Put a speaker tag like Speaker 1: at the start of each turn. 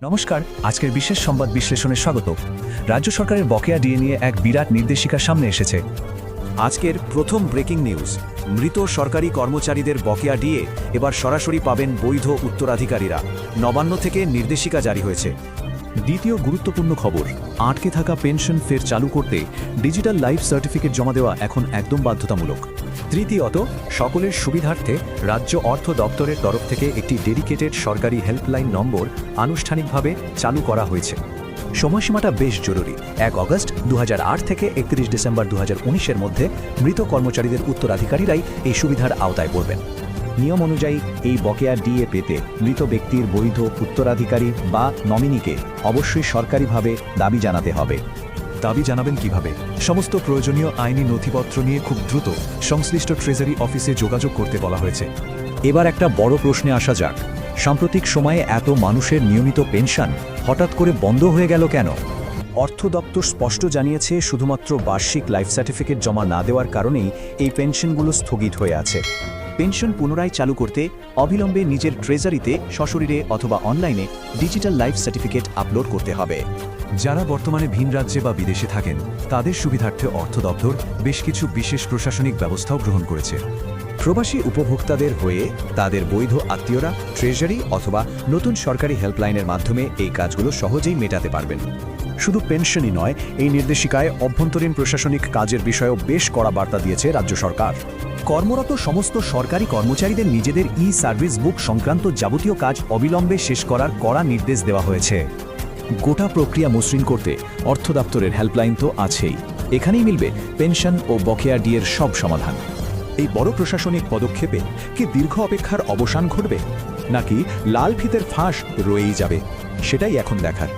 Speaker 1: নমস্কার, আজকের বিশেষ সংবাদ বিশ্লেষণে স্বাগত। রাজ্য সরকারের বকেয়া ডিএ নিয়ে এক বিরাট নির্দেশিকা সামনে এসেছে।
Speaker 2: আজকের প্রথম ব্রেকিং নিউজ, মৃত সরকারি কর্মচারীদের বকেয়া ডিএ এবার সরাসরি পাবেন বৈধ উত্তরাধিকারীরা। নবান্ন থেকে নির্দেশিকা জারি হয়েছে।
Speaker 1: দ্বিতীয় গুরুত্বপূর্ণ খবর, আটকে থাকা পেনশন ফের চালু করতে ডিজিটাল লাইফ সার্টিফিকেট জমা দেওয়া এখন একদম বাধ্যতামূলক। তৃতীয়ত, সকলের সুবিধার্থে রাজ্য অর্থ দপ্তরের তরফ থেকে একটি ডেডিকেটেড সরকারি হেল্পলাইন নম্বর আনুষ্ঠানিকভাবে চালু করা হয়েছে। সময়সীমাটা বেশ জরুরি। 1 আগস্ট 2008 থেকে 31 ডিসেম্বর 2019-এর মধ্যে মৃত কর্মচারীদের উত্তরাধিকারীরাই এই সুবিধার আওতায় পড়বেন। নিয়ম অনুযায়ী এই বকেয়া ডিএ পেতে মৃত ব্যক্তির বৈধ উত্তরাধিকারী বা নমিনিকে অবশ্যই সরকারিভাবে দাবি জানাতে হবে। দাবি জানাবেন কিভাবে? সমস্ত প্রয়োজনীয় আইনি নথিপত্র নিয়ে খুব দ্রুত সংশ্লিষ্ট ট্রেজারি অফিসে যোগাযোগ করতে বলা হয়েছে। এবার একটা বড় প্রশ্নে আসা যাক। সাম্প্রতিক সময়ে এত মানুষের নিয়মিত পেনশন হঠাৎ করে বন্ধ হয়ে গেল কেন? অর্থ দপ্তর স্পষ্ট জানিয়েছে, শুধুমাত্র বার্ষিক লাইফ সার্টিফিকেট জমা না দেওয়ার কারণেই এই পেনশনগুলো স্থগিত হয়ে আছে। পেনশন পুনরায় চালু করতে অবিলম্বে নিজের ট্রেজারিতে সশরীরে অথবা অনলাইনে ডিজিটাল লাইফ সার্টিফিকেট আপলোড করতে হবে। যারা বর্তমানে ভিন রাজ্যে বা বিদেশে থাকেন, তাদের সুবিধার্থে অর্থ দপ্তর বেশ কিছু বিশেষ প্রশাসনিক ব্যবস্থাও গ্রহণ করেছে। প্রবাসী উপভোক্তাদের হয়ে তাদের বৈধ আত্মীয়রা ট্রেজারি অথবা নতুন সরকারি হেল্পলাইনের মাধ্যমে এই কাজগুলো সহজেই মেটাতে পারবেন। শুধু পেনশনই নয়, এই নির্দেশিকায় অভ্যন্তরীণ প্রশাসনিক কাজের বিষয়েও বেশ কড়া বার্তা দিয়েছে রাজ্য সরকার। কর্মরত সমস্ত সরকারি কর্মচারীদের নিজেদের সার্ভিস বুক সংক্রান্ত যাবতীয় কাজ অবিলম্বে শেষ করার কড়া নির্দেশ দেওয়া হয়েছে। গোটা প্রক্রিয়া মসৃণ করতে অর্থ দপ্তরের হেল্পলাইন তো আছেই, এখানেই মিলবে পেনশন ও বকেয়া ডিএর সব সমাধান। এই বড় প্রশাসনিক পদক্ষেপে কি দীর্ঘ অপেক্ষার অবসান ঘটবে, নাকি লাল ফিতের ফাঁস রয়েই যাবে? সেটাই এখন দেখার।